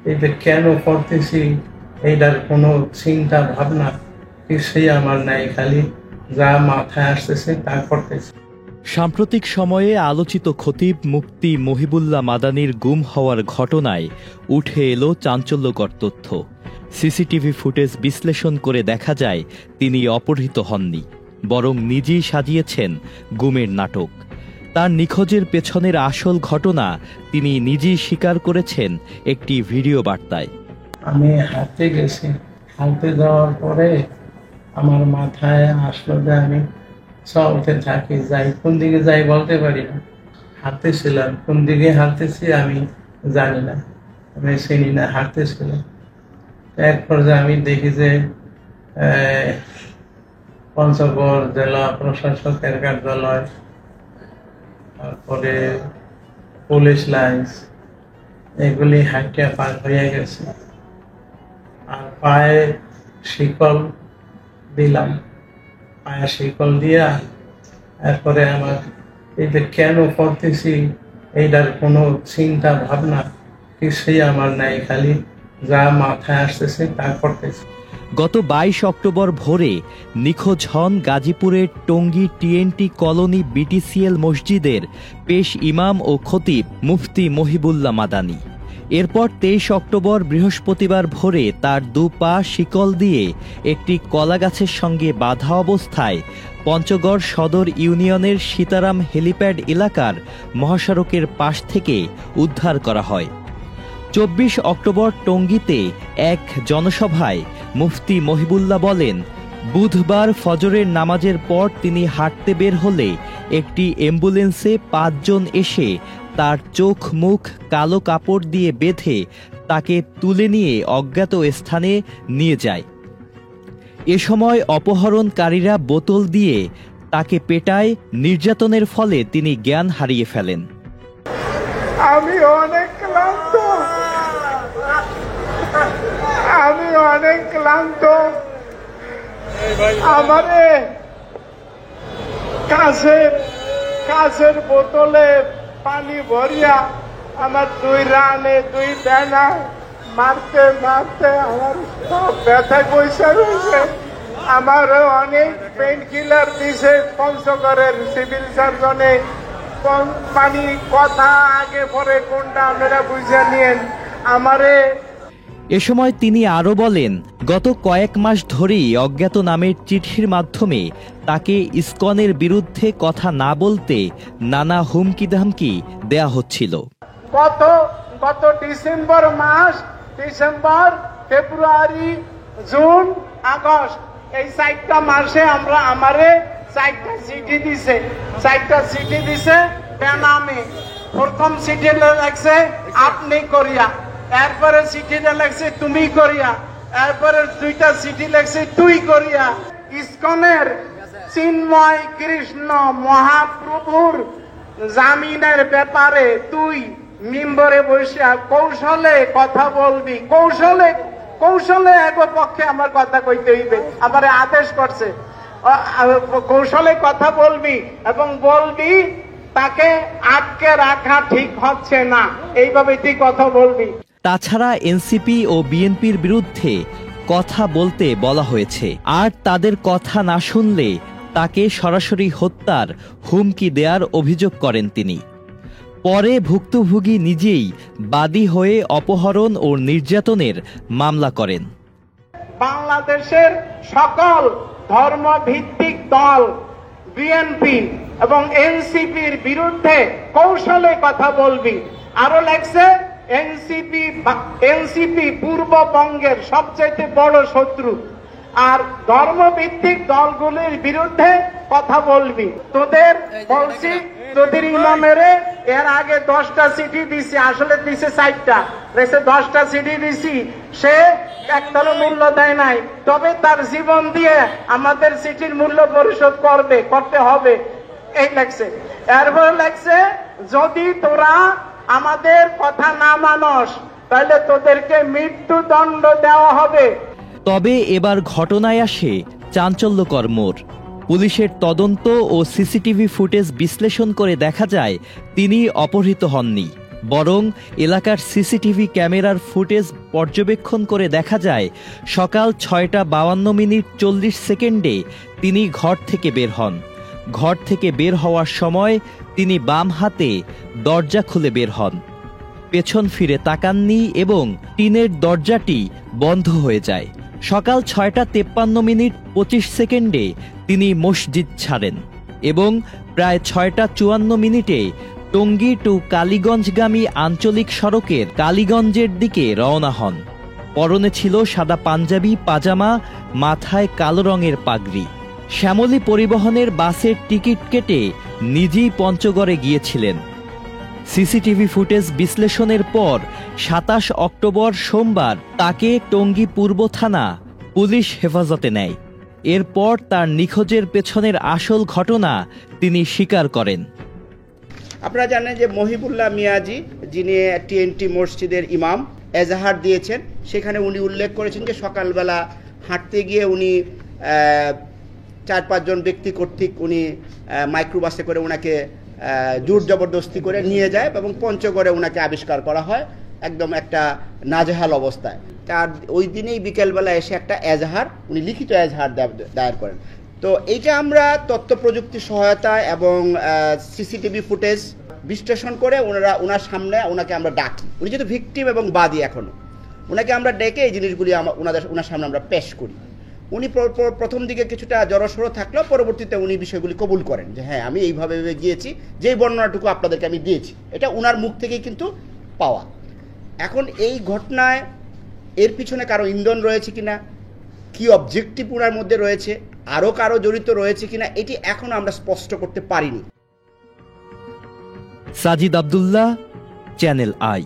এটা কেন করতেছি এইটার কোনো চিন্তা ভাবনা কিছুই আমার নাই, খালি যা মাথায় আসতেছে তা করতেছি। সাম্প্রতিক সময়ে আলোচিত খতিব মুফতি মহিবুল্লাহ মাদানির গুম হওয়ার ঘটনায় উঠে এলো চাঞ্চল্যকর তথ্য। সিসিটিভি ফুটেজ বিশ্লেষণ করে দেখা যায় তিনি অপহৃত হননি, বরং নিজেই সাজিয়েছেন গুমের নাটক। তার নিখোঁজের পেছনের আসল ঘটনা তিনি নিজেই স্বীকার করেছেন একটি ভিডিও বার্তায়। আমি হাঁটতে গেছি, হাঁটতে যাওয়ার পরে আমার মাথায় আসলো যে আমি চলতে থাকি, যাই কোন দিকে যাই বলতে পারি না। হাঁটতেছিলাম, কোন দিকে হাঁটতেছি আমি জানি না, আমি চিনি না, হাঁটতেছিলাম। এক পর্যায়ে আমি দেখি যে পঞ্চগড় জেলা প্রশাসকের কার্যালয়, তারপরে পুলিশ লাইন্স, এগুলি হাঁটিয়া পার হয়ে গেছে। আর পায়ে শিকল দিলাম, পায়ে শিকল দিয়া এরপরে আমার এটা কেন করতেছি এইটার কোনো চিন্তা ভাবনা কিছুই আমার নাই, খালি যা মাথায় আসতেছে তা করতেছি। গত 22 অক্টোবর ভোরে নিখোঁজ হন গাজীপুরের টঙ্গী টিএনটি কলোনি বিটিসিএল মসজিদের পেশ ইমাম ও খতিব মুফতি মহিবুল্লাহ মাদানি। এরপর 23 অক্টোবর বৃহস্পতিবার ভোরে তার দুপা শিকল দিয়ে একটি কলাগাছের সঙ্গে বাঁধা অবস্থায় পঞ্চগড় সদর ইউনিয়নের সীতারাম হেলিপ্যাড এলাকার মহাসড়কের পাশ থেকে উদ্ধার করা হয়। 24 অক্টোবর টঙ্গীতে এক জনসভায় মুফতি মহিবুল্লাহ বলেন, বুধবার ফজরের নামাজের পর তিনি হাঁটতে বের হলে একটি অ্যাম্বুলেন্সে 5 জন এসে তার চোখ মুখ কালো কাপড় দিয়ে বেঁধে তাকে তুলে নিয়ে অজ্ঞাত স্থানে নিয়ে যায়। এ সময় অপহরণকারীরা বোতল দিয়ে তাকে পেটায়, নির্যাতনের ফলে তিনি জ্ঞান হারিয়ে ফেলেন। আমি অনেক ক্লান্ত, আমারে কাছের বোতলে পানি ভরিয়া আমার 2 রানে 2 বেনা মারতে আমার সব ব্যথায় পয়সা রয়েছে। আমারও অনেক পেইন কিলার দিছে পঞ্চগড়ের সিভিল সার্জনে। পানি কথা আগে পরে কোনটা আপনারা বুঝে নিয়েন। আমারে এ সময় তিনি আরও বলেন, গত কয়েক মাস ধরেই অজ্ঞাত নামের চিঠির মাধ্যমে তাকে ইসকনের বিরুদ্ধে কথা না বলতে নানা হুমকি ধামকি দেয়া হচ্ছিল। গত ডিসেম্বর মাস, ফেব্রুয়ারি, জুন, আগস্ট, এই 4টা মাসে আমারে 4টা চিঠি দিছে বেনামে। প্রথম চিঠিটা লাগছে আপনি করিয়া, এরপরে চিঠিটা লাগছে তুমি করিয়া, এরপরে 2টা চিঠি লাগছে তুই করিয়া। ইসকনের চিন্ময় কৃষ্ণ মহাপ্রভুর জামিনের ব্যাপারে তুই মিম্বরে বসে কৌশলে কথা বলবি, কৌশলে এক পক্ষে আমার কথা কইতে হইবে। আমার আদেশ করছে কৌশলে কথা বলবি এবং বলবি তাকে আটকে রাখা ঠিক হচ্ছে না, এইভাবে তুই কথা বলবি। তাছাড়া এনসিপি ও বিএনপির বিরুদ্ধে কথা বলতে বলা হয়েছে, আর তাদের কথা না শুনলে তাকে সরাসরি হত্যার হুমকি দেওয়ার অভিযোগ করেন তিনি। পরে ভুক্তভোগী নিজেই বাদী হয়ে অপহরণ ও নির্যাতনের মামলা করেন। বাংলাদেশের সকল ধর্মভিত্তিক দল বিএনপি এবং এনসিপির বিরুদ্ধে কৌশলে কথা বলবি। আরো লাগছে এনসিপি পূর্ববঙ্গের সবচেয়ে বড় শত্রু, আর ধর্মভিত্তিক দলগুলির বিরুদ্ধে কথা বলবি। তোদের বলছি, তোদের ইমামেরে এর আগে 10টা চিঠি দিছি, আসলে দিছে 4টা, 10টা চিঠি দিছি, সে একটারও মূল্য দেয় নাই। তবে তার জীবন দিয়ে আমাদের চিঠির মূল্য পরিশোধ করতে হবে, এই লাগছে। এরপর লাগছে, যদি তোরা আমাদের কথা না মানস তাহলে তোদেরকে মৃত্যুদণ্ড দেওয়া হবে। তবে এবার ঘটনায় আসে চাঞ্চল্যকর মোড়। পুলিশের তদন্ত ও সিসিটিভি ফুটেজ বিশ্লেষণ করে দেখা যায় তিনি অপহৃত হননি, বরং এলাকার সিসিটিভি ক্যামেরার ফুটেজ পর্যবেক্ষণ করে দেখা যায় সকাল 6:52:40 তিনি ঘর থেকে বের হন। ঘর থেকে বের হওয়ার সময় তিনি বাম হাতে দরজা খুলে বের হন, পেছন ফিরে তাকাননি এবং টিনের দরজাটি বন্ধ হয়ে যায়। সকাল 6:53:25 তিনি মসজিদ ছাড়েন এবং প্রায় 6:54 টঙ্গী টু কালীগঞ্জগামী আঞ্চলিক সড়কের কালীগঞ্জের দিকে রওনা হন। পরনে ছিল সাদা পাঞ্জাবি পাজামা, মাথায় কালো রঙের পাগড়ি। শ্যামলী পরিবহনের বাসের টিকিট কেটে নিজেই পঞ্চগড়ে গিয়েছিলেন। সিসিটিভি ফুটেজ বিশ্লেষণের পর 27 অক্টোবর সোমবার তাকে টঙ্গী পূর্ব থানা পুলিশ হেফাজতে নেয়। এরপর তার নিখোঁজের পেছনের আসল ঘটনা তিনি স্বীকার করেন। আপনারা জানেন যে মহিবুল্লাহ মিয়াজি, যিনি টিএনটি মসজিদের ইমাম, এজাহার দিয়েছেন। সেখানে উনি উল্লেখ করেছেন যে সকালবেলা হাঁটতে গিয়ে উনি 4-5 জন ব্যক্তি কর্তৃক উনি মাইক্রোবাসে করে ওনাকে জোর জবরদস্তি করে নিয়ে যায় এবং পঞ্চগড়ে ওনাকে আবিষ্কার করা হয় একদম একটা নাজেহাল অবস্থায়। তার ওই দিনেই বিকেলবেলা এসে একটা এজাহার, উনি লিখিত এজাহার দায়ের করেন। তো এইটা আমরা তথ্য প্রযুক্তির সহায়তায় এবং সিসিটিভি ফুটেজ বিশ্লেষণ করে ওনার সামনে ওনাকে আমরা ডাকি। উনি যেহেতু ভিকটিম এবং বাদী এখনও, ওনাকে আমরা ডেকে এই জিনিসগুলি ওনার সামনে আমরা পেশ করি। উনি প্রথম দিকে কিছুটা জড়সড় থাকলেও পরবর্তীতে উনি বিষয়গুলি কবুল করেন যে হ্যাঁ, আমি এইভাবে গিয়েছি, যেই বর্ণনাটুকু আপনাদেরকে আমি দিয়েছি এটা ওনার মুখ থেকেই কিন্তু পাওয়া। এখন এই ঘটনায় এর পিছনে কারো ইন্ধন রয়েছে কিনা, কি অবজেক্টিভ ওনার মধ্যে রয়েছে, আরও কারো জড়িত রয়েছে কিনা, এটি এখনো আমরা স্পষ্ট করতে পারিনি। Sajid Abdullah, channel I.